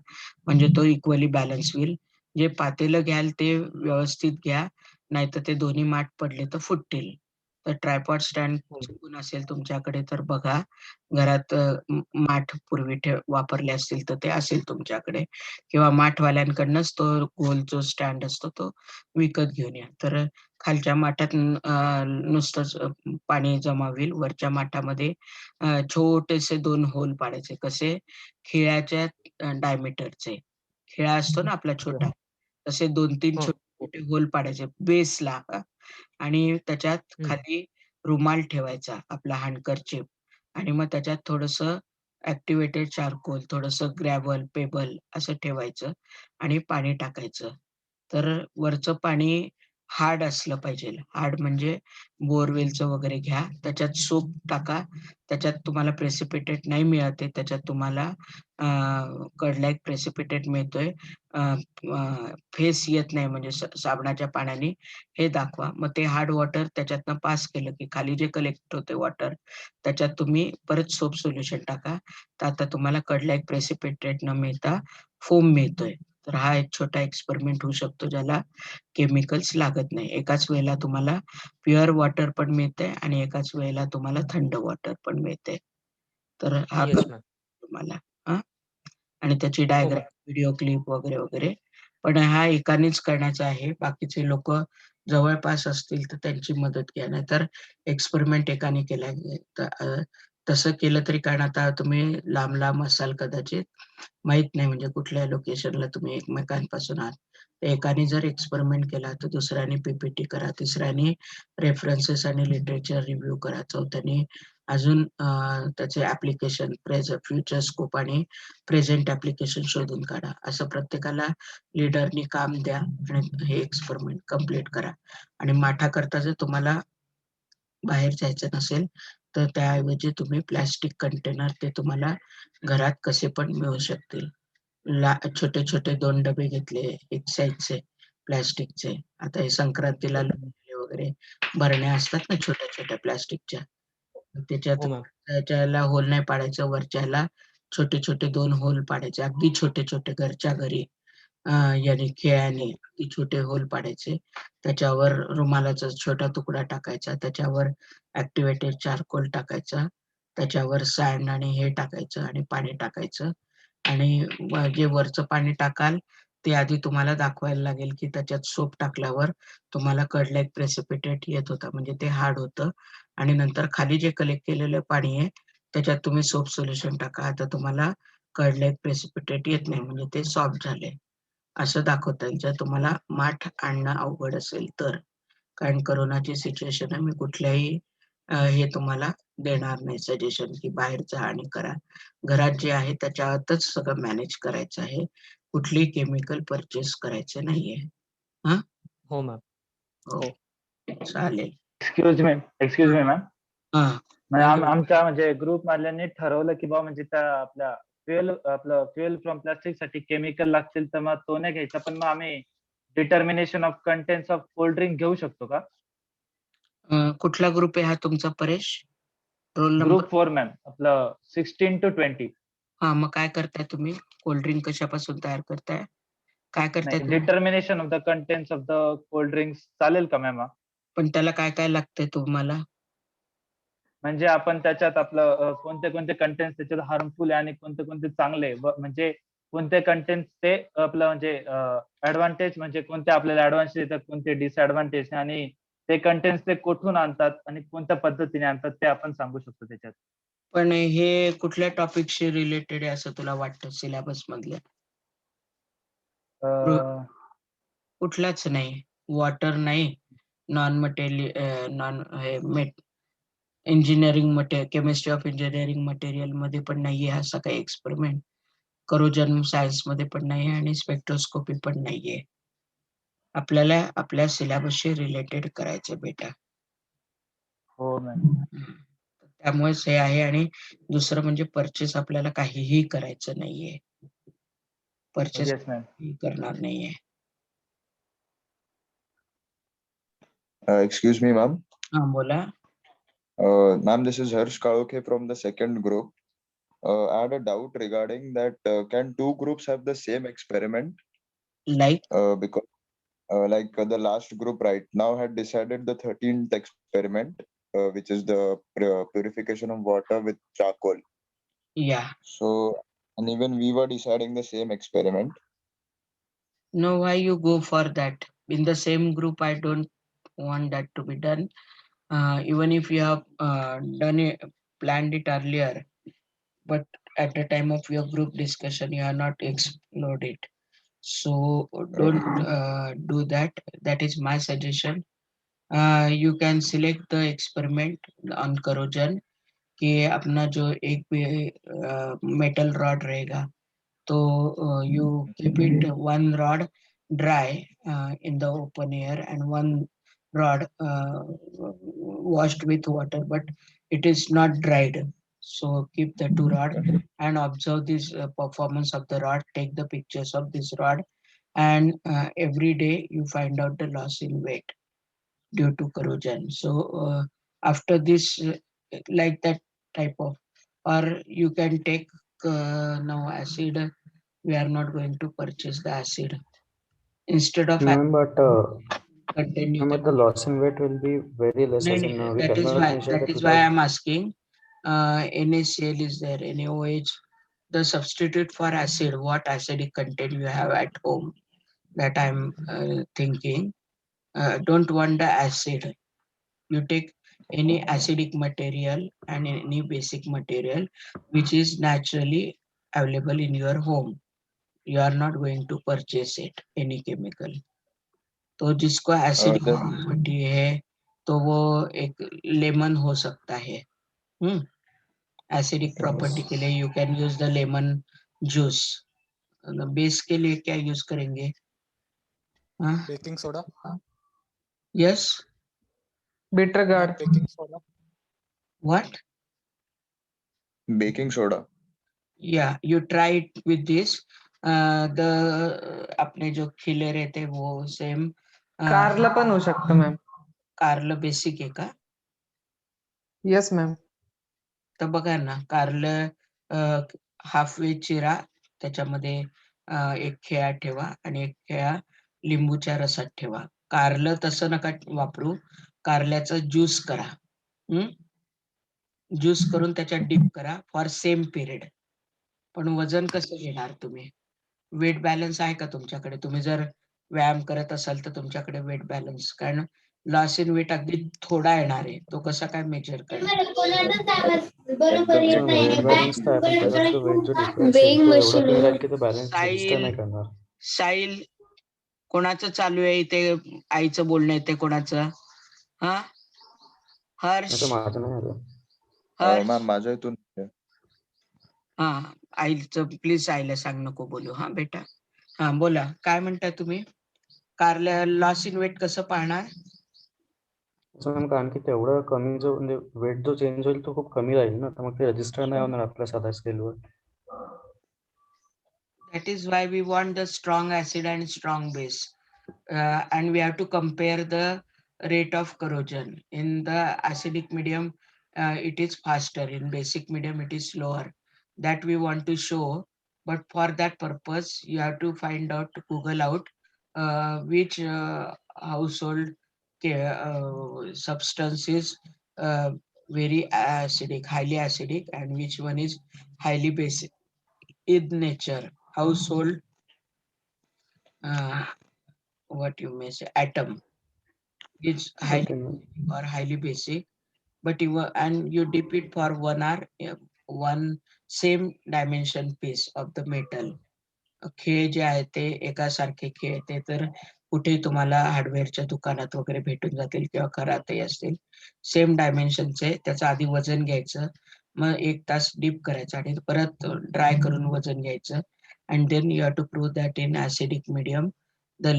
म्हणजे तो इक्वली बॅलन्स होईल. जे पातेलं घ्याल ते व्यवस्थित घ्या, नाहीतर ते दोन्ही माठ पडले तर फुटतील. तर ट्रायपॉड स्टँड हो. चुकून असेल तुमच्याकडे तर बघा. घरात माठ पूर्वी वापरले असतील तर ते असेल तुमच्याकडे किंवा माठवाल्यांकडनंच तो गोल जो स्टँड असतो तो विकत घेऊन या. तर खालच्या माठात नुसतंच पाणी जमा होईल. वरच्या माठामध्ये छोटेसे 2 होल पाडायचे. कसे? खिळ्याच्या डायमीटरचे. खिळा असतो ना आपला ओके. छोटा, तसे 2-3 हो, हो. छोटे-छोटे होल पाडायचे बेसला आणि त्याच्यात हं. खाली रुमाल ठेवायचा आपला हँडकरचीफ आणि मग त्याच्यात थोडंसं ॲक्टिव्हेटेड चारकोल, थोडंसं ग्रॅव्हल, पेबल असं ठेवायचं आणि पाणी टाकायचं. तर वरचं पाणी हार्ड असलं पाहिजे. हार्ड म्हणजे बोरवेलचं वगैरे घ्या. त्याच्यात सोप टाका. त्याच्यात तुम्हाला प्रेसिपिटेट नाही मिळत आहे. त्याच्यात तुम्हाला कडला एक प्रेसिपिटेट मिळतोय. अ, फेस येत नाही म्हणजे साबणाच्या पाण्याने हे दाखवा. मग ते हार्ड वॉटर त्याच्यातनं पास केलं की खाली जे कलेक्ट होते वॉटर त्याच्यात तुम्ही परत सोप सोल्युशन टाका. तर आता तुम्हाला कडला एक प्रेसिपिटेट न मिळता फोम मिळतोय. तर हा एक छोटा एक्सपेरिमेंट होऊ शकतो ज्याला केमिकल्स लागत नाही. एकाच वेळेला तुम्हाला प्युअर वॉटर पण मिळतंय आणि एकाच वेळेला तुम्हाला थंड वॉटर पण मिळतंय. तर हा येस मॅम. तुम्हाला हां. आणि त्याची हो डायग्राम, मॅम. व्हिडिओ क्लिप वगैरे, वगैरे. पण हा एकानेच करण्याचा आहे. बाकीचे लोकं जवळपास असतील तर त्यांची मदत घ्या. नाहीतर एक्सपेरिमेंट एकाने केला तर तसं केलं तरी कारण आता तुम्ही लांब-लांब असाल कदाचित. माहीत नाही म्हणजे कुठल्या लोकेशनला तुम्ही एकमेकांपासून आहात. तर एकाने जर एक्सपेरिमेंट केला तर दुसऱ्याने पी-पी-टी करा, तिसऱ्याने रेफरन्सेस आणि लिटरेचर रिव्ह्यू करा, चौथ्याने अजून त्याचे ॲप्लिकेशन, फ्युचर स्कोप आणि प्रेझेंट ॲप्लिकेशन शोधून काढा. असं प्रत्येकाला लीडरनी काम द्या आणि हे एक्सपेरिमेंट कंप्लीट करा. आणि माठाकरता जर तुम्हाला बाहेर जायचं नसेल, तर त्याऐवजी तुम्ही प्लास्टिक कंटेनर ते तुम्हाला घरात कसे पण मिळू शकतील. छोटे छोटे 2 डबे घेतले एक साईजचे प्लास्टिकचे. आता हे संक्रांतीला लोणचे वगैरे भरण्या असतात ना छोट्या छोट्या प्लास्टिकच्या, त्याच्यात हो मॅम. त्याच्याला होल नाही पाडायचं, वरच्याला छोटे छोटे 2 होल पाडायचे, अगदी छोटे छोटे घरच्या घरी याने खिळ्याने अगदी छोटे होल पाडायचे. त्याच्यावर रुमालाचा छोटा तुकडा टाकायचा, त्याच्यावर ऍक्टिव्हेटेड चारकोल टाकायचा, त्याच्यावर सँड आणि हे टाकायचं आणि पाणी टाकायचं. आणि जे वरचं पाणी टाकाल ते आधी तुम्हाला दाखवायला लागेल की त्याच्यात सोप टाकल्यावर तुम्हाला कडला एक प्रेसिपिटेट येत होता, म्हणजे ते हार्ड होतं. आणि नंतर खाली जे कलेक्ट केलेलं पाणी आहे त्याच्यात तुम्ही सोप सोल्युशन टाका, आता तुम्हाला कडला एक प्रेसिपिटेट येत नाही, म्हणजे ते सॉफ्ट झाले असं दाखवता येईल. जर तुम्हाला माठ आणणं अवघड असेल तर, कारण कोरोनाची सिच्युएशन आहे, मी कुठल्याही हे तुम्हाला देणार नाही सजेशन की बाहेर जा आणि करा. घरात जे आहे त्याच्यातच सगळं मॅनेज करायचं आहे. कुठलीही केमिकल परचेस करायचे नाहीये. हो मॅम. हो, चालेल. Excuse me ma'am. हा आमच्या म्हणजे ग्रुप मधल्यांनी ठरवलं की बा म्हणजे त्या आपल्या फ्युएल फ्रॉम प्लास्टिक साठी केमिकल लागतील, तर मग तो नाही घ्यायचा, पण मग आम्ही determination of contents of cold drink घेऊ शकतो का? कुठला ग्रुप आहे हा तुमचा Paresh? Roll number? Group 4 ma'am, आपलं 16 to 20. हा, मग काय करताय तुम्ही? कोल्ड ड्रिंक कशापासून तयार करताय? काय करताय तुम्ही? Determination of the contents of the cold drinks चालेल का मॅम? पण त्याला काय काय लागतंय तुम्हाला? म्हणजे आपण त्याच्यात आपलं कोणते कोणते कंटेंट्स त्याच्यात हार्मफुल आहे आणि कोणते कोणते चांगले, म्हणजे कोणते कंटेंट ते आपलं म्हणजे ऍडव्हान्टेज, म्हणजे कोणते आपल्याला ऍडव्हान्टेज येतात, कोणते डिसएडव्हान्टेज, आणि ते कंटेंट्स ते कुठून आणतात आणि कोणत्या पद्धतीने आणतात ते आपण सांगू शकतो त्याच्यात. पण हे कुठल्या टॉपिकशी रिलेटेड आहे असं तुला वाटतं सिलेबस मधल्या? कुठलाच नाही. वॉटर नाही, engineering chemistry of engineering material मध्ये पण नाहीये असा काही एक्सपेरिमेंट. करोजन सायन्स मध्ये पण नाही आणि स्पेक्ट्रोस्कोपी पण नाहीये. आपल्याला आपल्या सिलेबसशी रिलेटेड करायचं बेटा. हो मॅम. त्यामुळेच हे आहे. आणि दुसरं म्हणजे परचेस आपल्याला काहीही करायचं नाहीये. Purchase yes ma'am. करणार नाहीये. Excuse me, ma'am. हा, बोला. Ma'am, this is Harsh Kalokhe from the second group. I had a doubt regarding that. Can two groups have the same experiment? Like? Because the last group right now had decided the 13th experiment, which is the purification of water with charcoal. Yeah. So, and even we were deciding the same experiment. No, why you go for that? In the same group, I don't want that to be done. Even if you have planned it earlier, but at the time of your group discussion, you have not explored it. So don't do that. That is my suggestion. You can select the experiment on corrosion कि अपना जो एक metal rod रहेगा, तो you keep it one rod dry in the open air and one rod washed with water, but it is not dried. So keep the two rod and observe this performance of the rod. Take the pictures of this rod, and every day you find out the loss in weight due to corrosion. So after this, like that type of, or you can take now acid. We are not going to purchase the acid. Instead of But continue the loss in weight will be very less, as in we that is cannot why measure the I'm asking. NaCl is there, NaOH, the substitute for acid. What acidic content you have at home? That I'm thinking. Don't want the acid. You take any acidic material and any basic material which is naturally available in your home. You are not going to purchase it, any chemical. तो जिसको acidic property है तो वो एक lemon हो सकता है. Acidic property के लिए you can use the lemon juice. Base के लिए क्या यूज करेंगे? Baking soda. Yes. bitter gourd. Baking soda. What? Baking soda. Yeah, you try it with this. अपने जो खिले रहते वो सेम कारला पण होऊ शकतं मॅम. कारलं बेसिक आहे का? Yes ma'am. तर बघा ना, कारलं हाफ वे चिरा, त्याच्यामध्ये एक खेळा ठेवा आणि एक खेळा लिंबूच्या रसात ठेवा. कारलं तसं नका वापरू, कारल्याचा ज्यूस करा. ज्यूस करून त्याच्यात डीप करा फॉर सेम पिरियड. पण वजन कसं घेणार तुम्ही? वेट बॅलन्स आहे का तुमच्याकडे? तुम्ही जर व्यायाम करत असाल तर तुमच्याकडे वेट बॅलन्स, कारण लॉस इन वेट अगदी थोडा येणार आहे, तो कसा काय मेजर करणार? वेट बॅलन्स तर आहे, पण त्याच्यात जो वेट जो डिफरन्स येईल तो एवढा कमी राहील की तो बॅलन्स रजिस्टर नाही करणार. साहिल, कोणाचं चालू आहे इथे? आईचं बोलणं येते कोणाचं? हा, हर्ष. नाही तर माझं नाही आलं. हर्ष, मॅम माझ्या इथून हा, आईचं प्लीज आईला सांग नको बोलू. हा बेटा, हा बोला, काय म्हणताय तुम्ही? कारल्या लॉस इन वेट कसं पाहणार? कारण की तेवढं कमी जो म्हणजे वेट जो चेंज होईल तो खूप कमी राहील ना, तर मग ते रजिस्टर नाही होणार आपल्या साध्या स्केलवर. That is why we want the strong acid and strong base, and we have to compare the rate of corrosion. In the acidic medium, it is faster. In basic medium, it is slower. That we want to show, but for that purpose, you have to find out, Google out which household substance is very acidic, highly acidic, and which one is highly basic in nature. Household, what you may say, atom is highly or highly basic, but you dip it for 1 hour, one same dimension piece of the metal. खेळ जे आहे ते एकासारखे खेळ ते तर कुठेही तुम्हाला हार्डवेअरच्या दुकानात वगैरे भेटून जातील किंवा घरातही असतील. सेम डायमेन्शनचे, त्याचं आधी वजन घ्यायचं, मग 1 तास डीप करायचं आणि परत ड्राय करून वजन घ्यायचं. And then you have to prove that in acidic medium, the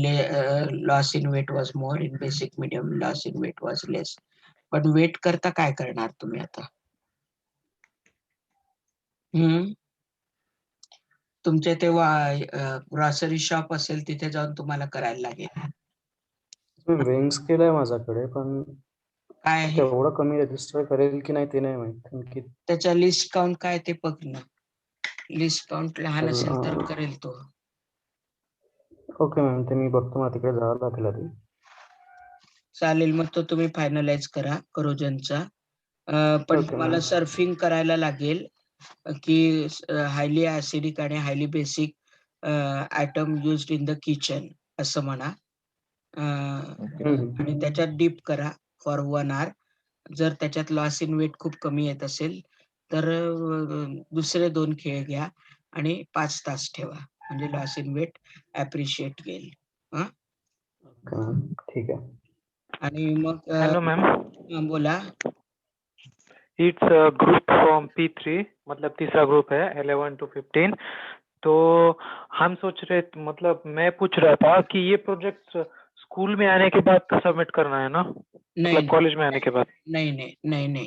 loss in weight was more, in basic medium, loss in weight was less. पण वेट करता काय करणार तुम्ही आता? तुमच्या तेव्हा ग्रॉसरी शॉप असेल तिथे जाऊन तुम्हाला करायला लागेल. वेइंग स्केल आहे माझ्याकडे, पण काय आहे तेवढं कमी रजिस्टर करेल की नाही ते नाही माहित. त्याच्या लिस्ट काउंट काय ते बघ ना. लिस्ट काउंट लहान असेल तर करेल तो. ओके मॅम, ते मी बघतो, मला तिकडे जावं लागेल आधी. चालेल, मग तो तुम्ही फायनलाइज करा करोजनचा. पण तुम्हाला सर्फिंग करायला लागेल की हायली ऍसिडिक आणि highly basic atom used in the kitchen असं म्हणा, आणि त्याच्यात डीप करा फॉर 1 hour. जर त्याच्यात लॉस इन वेट खूप कमी येत असेल तर दुसरे 2 खेळ घ्या आणि 5 तास ठेवा, म्हणजे लॉस इन वेट ॲप्रिशिएट घेईल. ठीक आहे. आणि मग हेलो मैम, बोला. इट्स ग्रुप फ्रॉम P3, मतलब तीसरा ग्रुप है 11 to 15. तो हम सोच रहे, मतलब मैं पूछ रहा था कि ये प्रोजेक्ट स्कूल में आने के बाद सबमिट करना है ना, मतलब कॉलेज में आने के बाद? नहीं.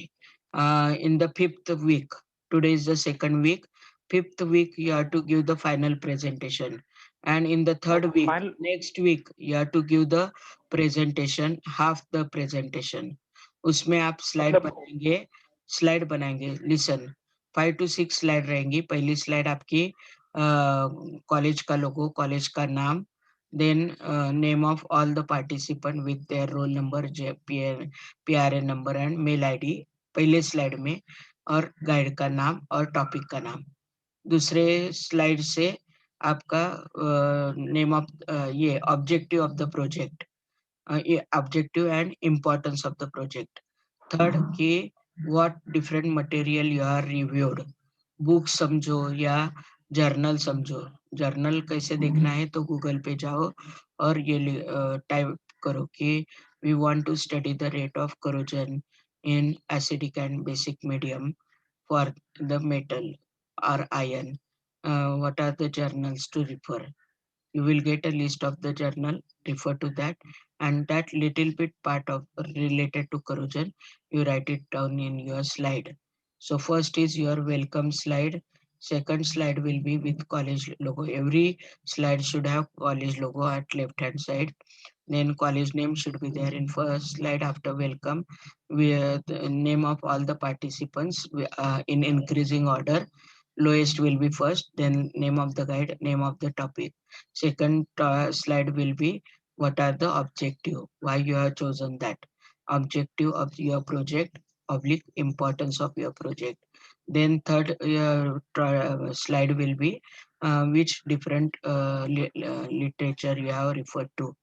In the 5th week, today is the 2nd week, 5th week you have to give the final presentation, and in the 3rd week, next week, you have to give the presentation, half the presentation. उसमें आप slide बनाएंगे. Listen, 5 to 6 slide रहेंगी. पहली slide आपकी college का लोगो, college का नाम, then name of all the participant with their roll number, PRN number and mail ID पहले स्लाइड में, और गाइड का नाम और टॉपिक का नाम. दूसरे स्लाइड से आपका नेम ऑफ ये objective of the project, objective and importance of the project. Third कि what different material you are reviewed, book समझो या जर्नल समझो. जर्नल कैसे देखना है तो गूगल पे जाओ और ये टाइप करो कि we want to study the rate of corrosion in acidic and basic medium for the metal or iron. What are the journals to refer? You will get a list of the journal, refer to that, and that little bit part of related to corrosion, you write it down in your slide. So first is your welcome slide. Second slide will be with college logo. Every slide should have college logo at left hand side. Then college name should be there in first slide. After welcome, the name of all the participants in increasing order. Lowest will be first, then name of the guide, name of the topic. Second slide will be what are the objective, why you have chosen that, objective of your project, oblique importance of your project. Then third slide will be which different literature you have referred to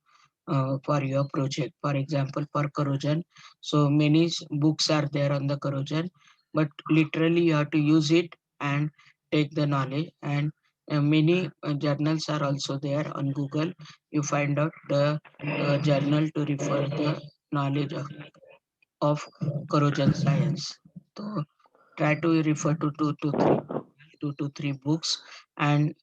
for your project. For example, for corrosion, so many books are there on the corrosion, but literally you have to use it and take the knowledge. And many journals are also there on Google. You find out the journal to refer the knowledge of corrosion science. So try to refer to two to three books, and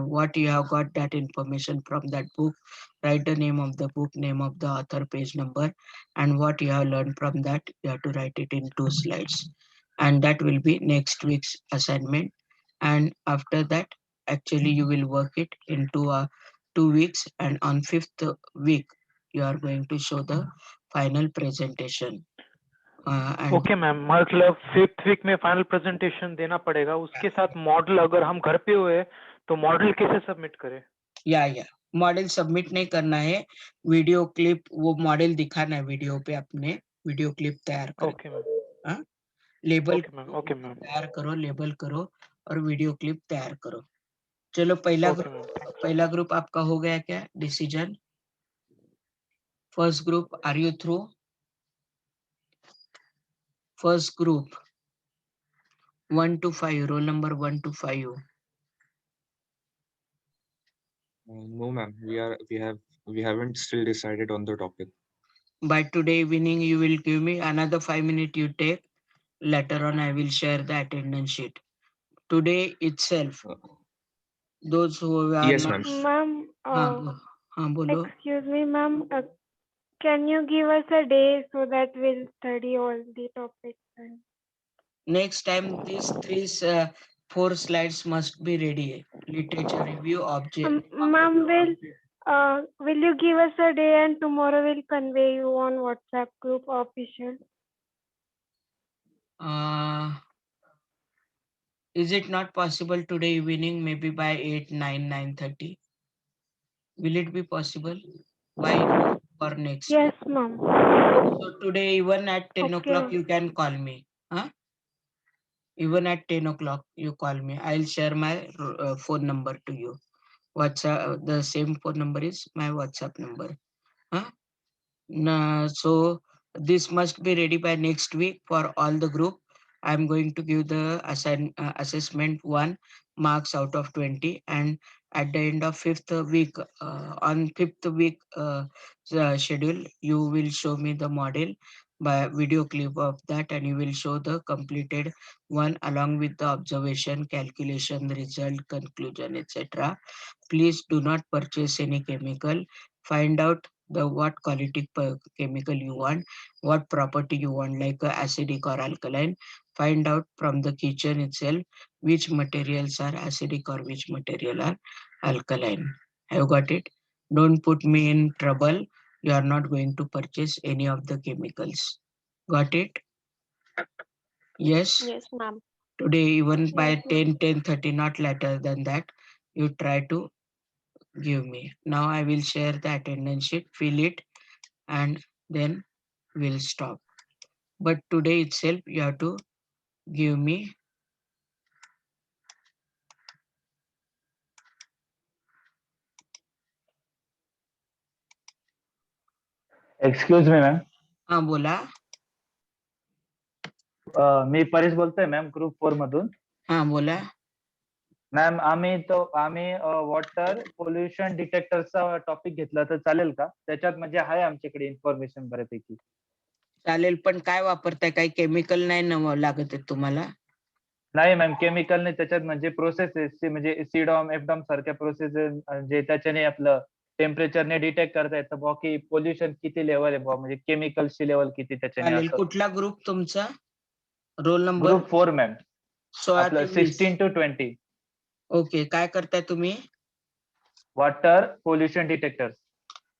what you have got that information from that book. Write the name of the book, name of the author, page number, and what you have learned from that. You have to write it in 2 slides, and that will be next week's assignment. And after that, actually you will work it into 2 weeks, and on 5th week you are going to show the final presentation. And okay ma'am, मतलब 5th week में final presentation देना पड़ेगा, उसके साथ model अगर हम घर पे हुए तो मॉडल कैसे सबमिट करें? या मॉडल सबमिट नहीं करना है, वीडियो क्लिप वो मॉडल दिखाना है वीडियो पे, अपने वीडियो क्लिप तैयार करो। Okay ma'am, label okay ma'am, तैयार करो, लेबल करो और वीडियो क्लिप तैयार करो। चलो पहला ग्रुप आपका हो गया क्या decision? First group, are you through? First group 1 to 5, roll number 1 to 5. No, ma'am. We haven't still decided on the topic. By today evening, you will give me another 5 minutes you take. Later on, I will share the attendance sheet. Today itself, those who are Yes, not... ma'am. Ma'am, bolo. excuse me, ma'am. Can you give us a day so that we'll study all the topics? Next time, these 4 slides must be ready. Literature review, object. Ma'am, will you give us a day and tomorrow we'll convey you on WhatsApp group official? Is it not possible today evening, maybe by 8, 9, 9:30? Will it be possible? Why for next? Yes, ma'am. So today, even at 10 o'clock, you can call me. Even at 10 o'clock, you call me. I'll share my phone number to you. WhatsApp, the same phone number is my WhatsApp number. So this must be ready by next week for all the group. I'm going to give the assessment 1 marks out of 20, and at the end of 5th week, on 5th week schedule, you will show me the model by video clip of that, and you will show the completed one along with the observation, calculation, result, conclusion, etc. Please do not purchase any chemical. Find out the what quality chemical you want, what property you want, like acidic or alkaline. Find out from the kitchen itself which materials are acidic or which material are alkaline. Have you got it? Don't put me in trouble. You are not going to purchase any of the chemicals. Got it? Yes? Yes, ma'am. Today, even by 10, 10:30, not later than that, you try to give me. Now I will share the attendance sheet, fill it, and then we'll stop. But today itself, you have to give me. Excuse me ma'am. हाँ बोला. मी परेश बोलतोय ma'am, group 4 मधून. हाँ बोला. Ma'am आम्ही water pollution डिटेक्टरचा topic घेतला तर चालेल का? त्याच्यात म्हणजे आहे आमच्याकडे इन्फॉर्मेशन बऱ्यापैकी. चालेल, पण काय वापरताय? काही केमिकल नाही ना लागत आहे तुम्हाला? नाही मॅम, केमिकल नाही त्याच्यात, म्हणजे प्रोसेस म्हणजे सीडॉम एफडॉम सारख्या प्रोसेस जे त्याच्याने आपलं टेम्परेचरने डिटेक्ट करता येतं बुवा की पोल्युशन किती लेवल आहे बुवा, म्हणजे केमिकलची लेवल किती त्याच्याने. चालेल. असं. कुठला ग्रुप तुमचा? Roll number? Group 4 ma'am. 16 आपलं ते 20. 16 to 20. ओके, काय करताय तुम्ही? Water pollution detector.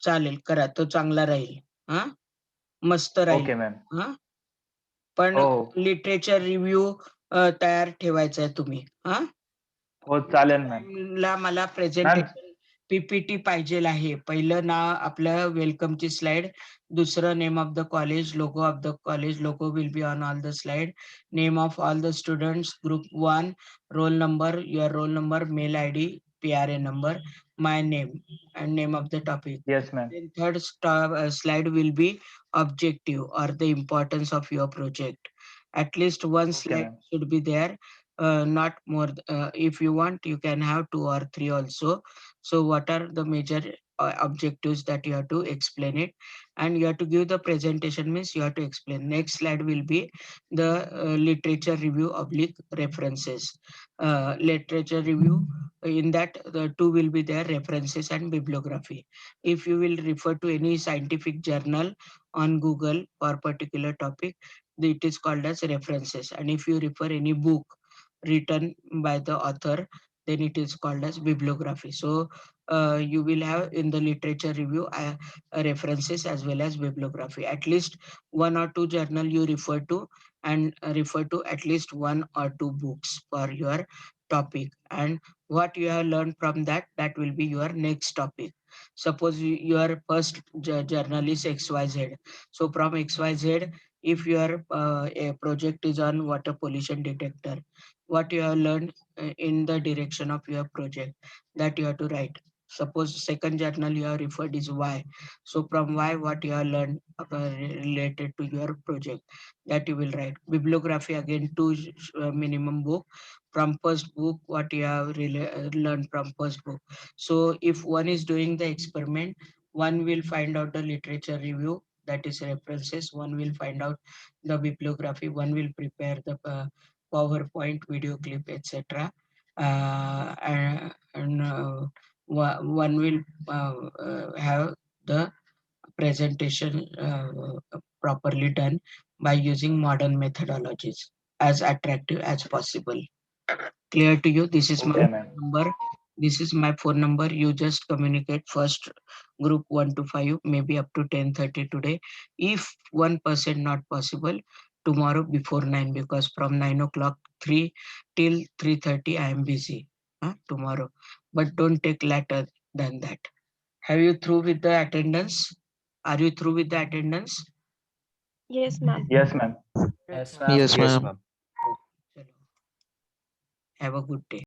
चालेल, करा, तो चांगला राहील. हा, मस्त राहील. Okay ma'am. हा, पण हो लिटरेचर रिव्ह्यू तयार ठेवायचा आहे तुम्ही. हा, हो चालेल मॅम. ला मला प्रेझेंटेशन पीपीटी पाहिजे आहे. पहिलं नाव आपलं वेलकमची स्लाइड, दुसरं name of the college, logo of the college, logo will be on all the slide, name of all the students, group 1, roll number, your roll number, mail ID, PRA number, my name and name of the topic. Yes ma'am. Then third slide will be objective or the importance of your project. At least one slide should be there, not more. If you want, you can have 2 or 3 also. So what are the major objectives that you have to explain it, and you have to give the presentation, means you have to explain. Next slide will be the literature review oblique references. Literature review, in that the 2 will be there, references and bibliography. If you will refer to any scientific journal on Google for particular topic, it is called as references. And if you refer any book written by the author, then it is called as bibliography. So you will have in the literature review references as well as bibliography. At least 1 or 2 journal you refer to, and refer to at least 1 or 2 books for your topic, and what you have learned from that, that will be your next topic. Suppose your first journal is XYZ. So from XYZ, if your a project is on water pollution detector, what you have learned in the direction of your project, that you have to write. Suppose second journal you have referred is Y. So from Y, what you have learned related to your project, that you will write. Bibliography, again 2 minimum book. From first book, what you have learned from first book. So if one is doing the experiment, one will find out the literature review, that is references, one will find out the bibliography, one will prepare the PowerPoint, video clip, etc. And one will have the presentation properly done by using modern methodologies, as attractive as possible. Clear to you? This is my number. This is my phone number. You just communicate first group 1 to 5, maybe up to 10:30 today. If 1% not possible, tomorrow before 9, because from 9 o'clock 3 till 3:30 I am busy tomorrow. But don't take later than that. Have you through with the attendance? Are you through with the attendance? Yes, ma'am. Yes ma'am. Yes, Yes, Yes, ma'am. ma'am. Have a good day.